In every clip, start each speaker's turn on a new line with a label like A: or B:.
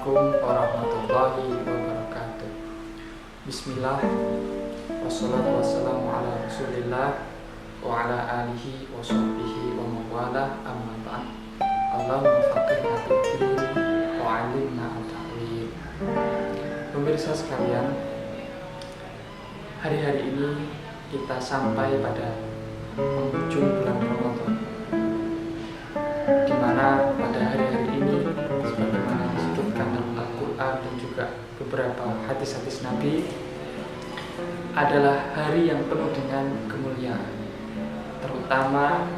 A: Assalamualaikum warahmatullahi wabarakatuh. Bismillah, wassalatu wassalamu ala rasulillah wa ala alihi wa sahbihi wa mawala, amma ba'd. Allahumma faqihna fid-din wa 'allimna at-ta'wil. Pemirsa sekalian, hari-hari ini kita sampai pada penghujung bulan Ramadan, di mana pada hari-hari ini sebagaimana disebutkan dalam Al-Quran dan juga beberapa hadis-hadis Nabi adalah hari yang penuh dengan kemuliaan, terutama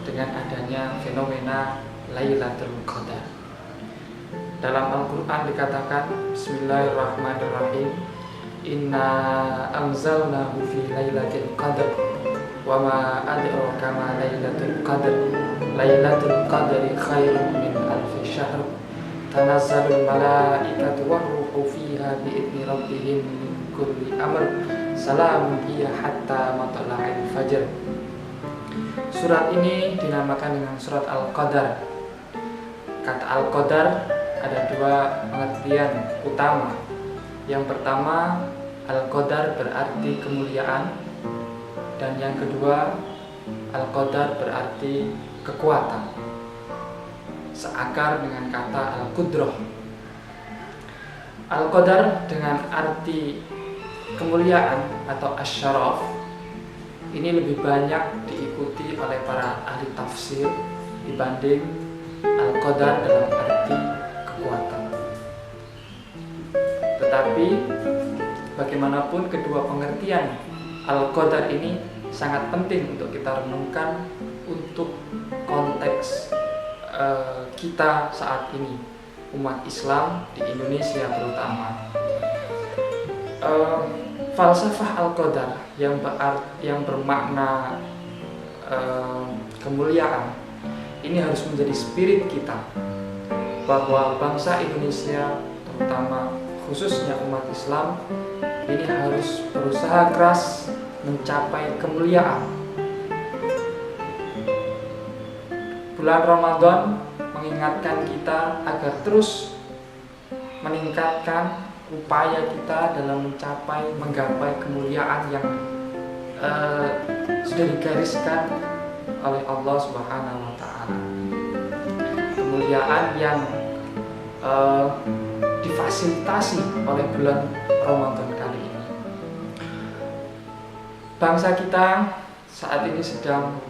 A: dengan adanya fenomena Lailatul Qadar. Dalam Al-Quran dikatakan, Bismillahirrahmanirrahim, Inna anzalnahu fi Lailatul Qadar wa ma adraka ma Lailatul Qadar. Lailatul Qadri khairun min alfi syahr. Tanazzalul malaikatu war-ruhu fiha bi'idzni rabbihim min kulli amr. Salamun hiya hatta matla'il fajr. Surat ini dinamakan dengan surat Al-Qadar. Kata Al-Qadar ada dua pengertian utama. Yang pertama, Al-Qadar berarti kemuliaan, dan yang kedua, Al-Qadar berarti kekuatan, seakar dengan kata Al-Qudrah. Al-Qadar dengan arti kemuliaan atau asyaraf ini lebih banyak diikuti oleh para ahli tafsir dibanding Al-Qadar dalam arti kekuatan. Tetapi bagaimanapun kedua pengertian Al-Qadar ini sangat penting untuk kita renungkan untuk konteks kita saat ini, umat Islam di Indonesia terutama. Falsafah Al-Qadar yang bermakna kemuliaan ini harus menjadi spirit kita, bahwa bangsa Indonesia terutama khususnya umat Islam ini harus berusaha keras mencapai kemuliaan. Bulan Ramadan mengingatkan kita agar terus meningkatkan upaya kita dalam menggapai kemuliaan yang sudah digariskan oleh Allah Subhanahu wa Ta'ala. Kemuliaan yang difasilitasi oleh bulan Ramadan kali ini. Bangsa kita saat ini sedang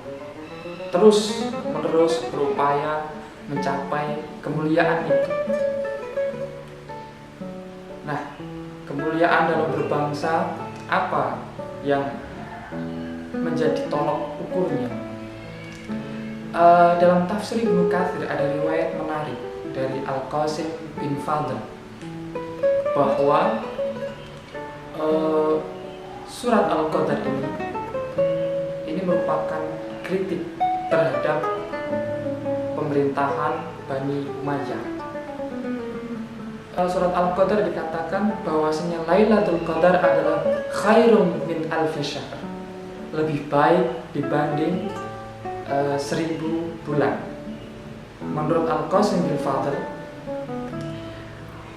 A: terus-menerus berupaya mencapai kemuliaan itu. Nah, kemuliaan dalam berbangsa apa yang menjadi tolok ukurnya? Dalam tafsir Ibnu Katsir ada riwayat menarik dari Al-Qasim bin Fadl bahwa surat Al-Qadar ini merupakan kritik terhadap pemerintahan Bani Umayyah. Surat Al-Qadar dikatakan bahwasanya Lailatul Qadar adalah khairun min alfi syahr, lebih baik dibanding 1000 bulan. Menurut Al-Qasim bin Fadl,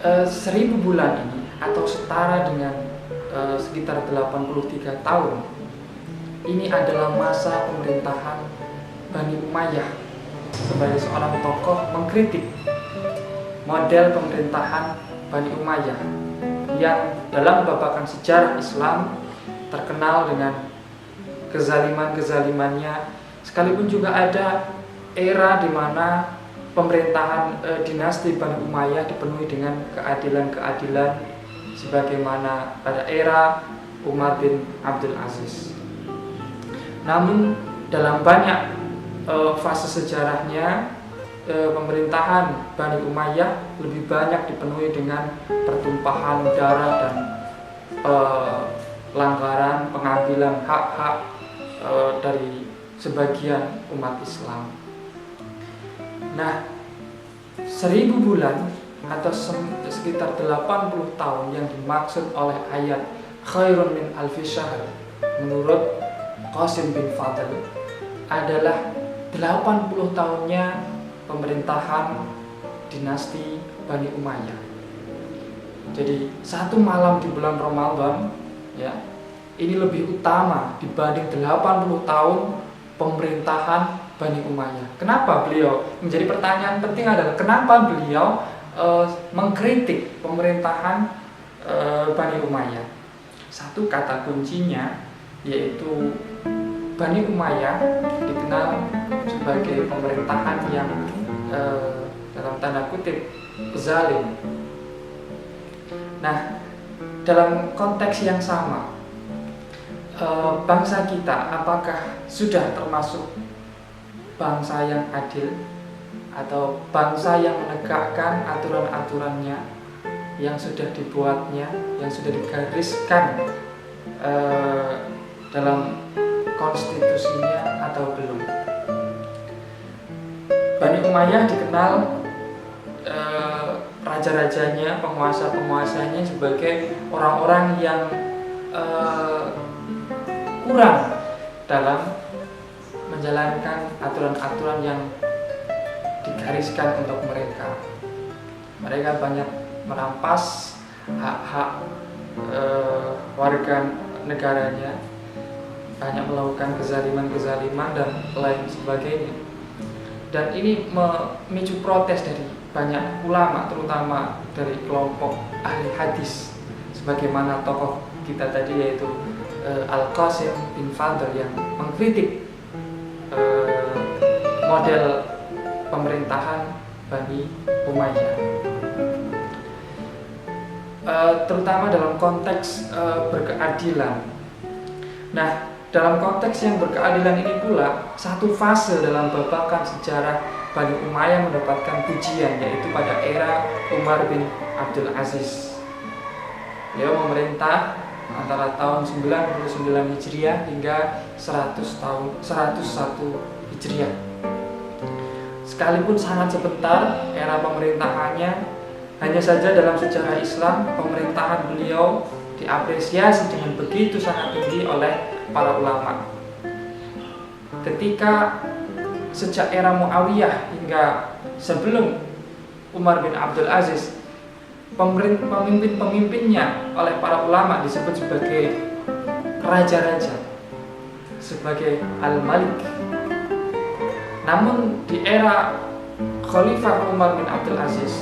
A: 1000 bulan ini atau setara dengan sekitar 83 tahun ini adalah masa pemerintahan Bani Umayyah. Sebagai seorang tokoh mengkritik model pemerintahan Bani Umayyah yang dalam babakan sejarah Islam terkenal dengan kezaliman-kezalimannya, sekalipun juga ada era di mana pemerintahan dinasti Bani Umayyah dipenuhi dengan keadilan-keadilan sebagaimana pada era Umar bin Abdul Aziz. Namun dalam banyak fase sejarahnya, pemerintahan Bani Umayyah lebih banyak dipenuhi dengan pertumpahan darah dan pelanggaran pengambilan hak-hak dari sebagian umat Islam. Nah, 1000 bulan atau sekitar 80 tahun yang dimaksud oleh ayat khairun min alfi syahr menurut Qasim bin Fadl adalah 80 tahunnya pemerintahan dinasti Bani Umayyah. Jadi satu malam di bulan Ramadan ya, ini lebih utama dibanding 80 tahun pemerintahan Bani Umayyah. Kenapa beliau? Menjadi pertanyaan penting adalah kenapa beliau mengkritik pemerintahan Bani Umayyah. Satu kata kuncinya yaitu Bani Umayyah dikenal sebagai pemerintahan yang dalam tanda kutip zalim. Nah, dalam konteks yang sama, bangsa kita apakah sudah termasuk bangsa yang adil atau bangsa yang menegakkan aturan-aturannya yang sudah dibuatnya, yang sudah digariskan dalam konstitusinya atau belum? Bani Umayyah dikenal raja-rajanya, penguasa-penguasanya sebagai orang-orang yang kurang dalam menjalankan aturan-aturan yang digariskan untuk mereka. Mereka banyak merampas hak-hak warga negaranya, banyak melakukan kezaliman-kezaliman dan lain sebagainya. Dan ini memicu protes dari banyak ulama, terutama dari kelompok ahli hadis, sebagaimana tokoh kita tadi yaitu Al-Qasim bin Fadl yang mengkritik model pemerintahan Bani Umayyah, terutama dalam konteks berkeadilan. Nah, dalam konteks yang berkeadilan ini pula, satu fase dalam babakan sejarah Bani Umayyah mendapatkan pujian, yaitu pada era Umar bin Abdul Aziz. Beliau memerintah antara tahun 99 Hijriah hingga 101 Hijriah. Sekalipun sangat sebentar era pemerintahannya, hanya saja dalam sejarah Islam pemerintahan beliau diapresiasi dengan begitu sangat tinggi oleh para ulama. Ketika sejak era Muawiyah hingga sebelum Umar bin Abdul Aziz, pemimpin-pemimpinnya oleh para ulama disebut sebagai raja-raja, sebagai Al-Malik. Namun di era Khalifah Umar bin Abdul Aziz,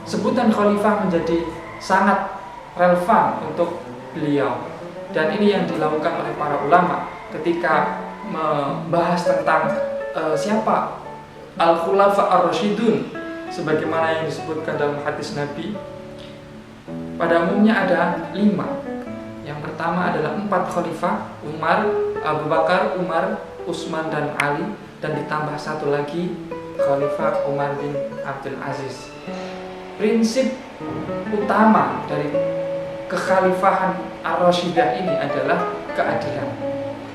A: sebutan khalifah menjadi sangat relevan untuk beliau, dan ini yang dilakukan oleh para ulama ketika membahas tentang siapa Al-Khulafa Ar-Rasyidun sebagaimana yang disebutkan dalam hadis Nabi. Pada umumnya ada 5. Yang pertama adalah 4 khalifah, Umar, Abu Bakar, Umar, Utsman dan Ali, dan ditambah satu lagi Khalifah Umar bin Abdul Aziz. Prinsip utama dari kekhalifahan Ar-Rasyidah ini adalah keadilan,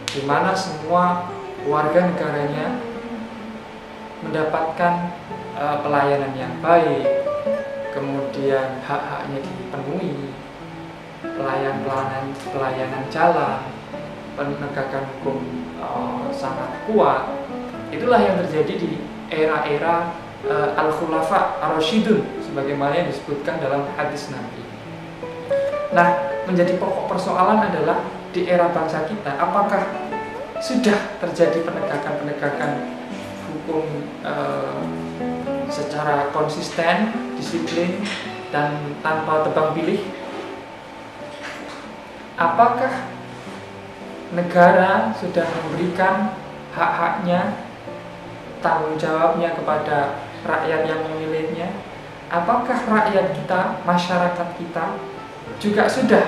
A: di mana semua warga negaranya mendapatkan pelayanan yang baik, kemudian hak-haknya dipenuhi, pelayanan jalan, penegakan hukum sangat kuat. Itulah yang terjadi di era-era Al-Khulafa Ar-Rasyidun sebagaimana yang disebutkan dalam hadis Nabi. Nah, menjadi pokok persoalan adalah di era bangsa kita, apakah sudah terjadi penegakan hukum secara konsisten, disiplin, dan tanpa tebang pilih? Apakah negara sudah memberikan hak-haknya, tanggung jawabnya kepada rakyat yang memilihnya? Apakah rakyat kita, masyarakat kita juga sudah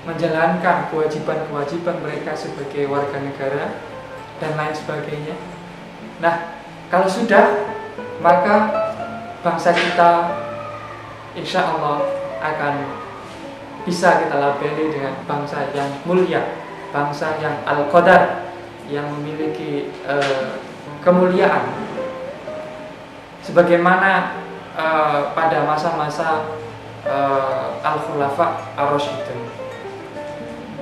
A: menjalankan kewajiban-kewajiban mereka sebagai warga negara dan lain sebagainya? Nah, kalau sudah, maka bangsa kita insya Allah akan bisa kita labeli dengan bangsa yang mulia, bangsa yang al-qadar, yang memiliki kemuliaan sebagaimana pada masa-masa Al-Khulafa Ar-Rasyidun.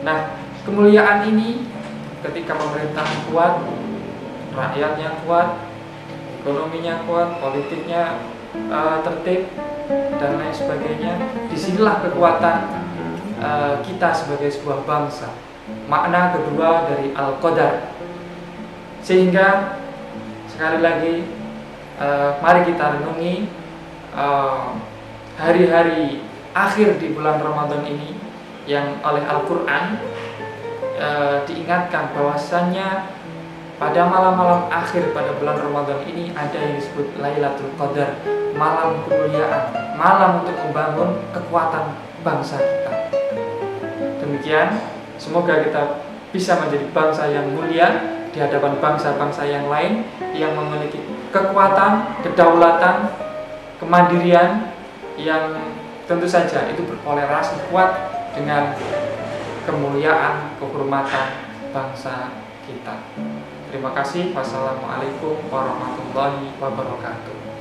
A: Nah, kemuliaan ini ketika pemerintahan kuat, rakyatnya kuat, ekonominya kuat, politiknya tertib, dan lain sebagainya. Disinilah kekuatan kita sebagai sebuah bangsa. Makna kedua dari Al-Qadar. Sehingga sekali lagi mari kita renungi hari-hari akhir di bulan Ramadan ini yang oleh Al-Quran diingatkan bahwasannya pada malam-malam akhir pada bulan Ramadan ini ada yang disebut Lailatul Qadar, malam kemuliaan, malam untuk membangun kekuatan bangsa kita. Demikian, semoga kita bisa menjadi bangsa yang mulia di hadapan bangsa-bangsa yang lain yang memiliki kekuatan, kedaulatan, kemandirian yang tentu saja itu berkolerasi kuat dengan kemuliaan, kehormatan bangsa kita. Terima kasih. Wassalamualaikum warahmatullahi wabarakatuh.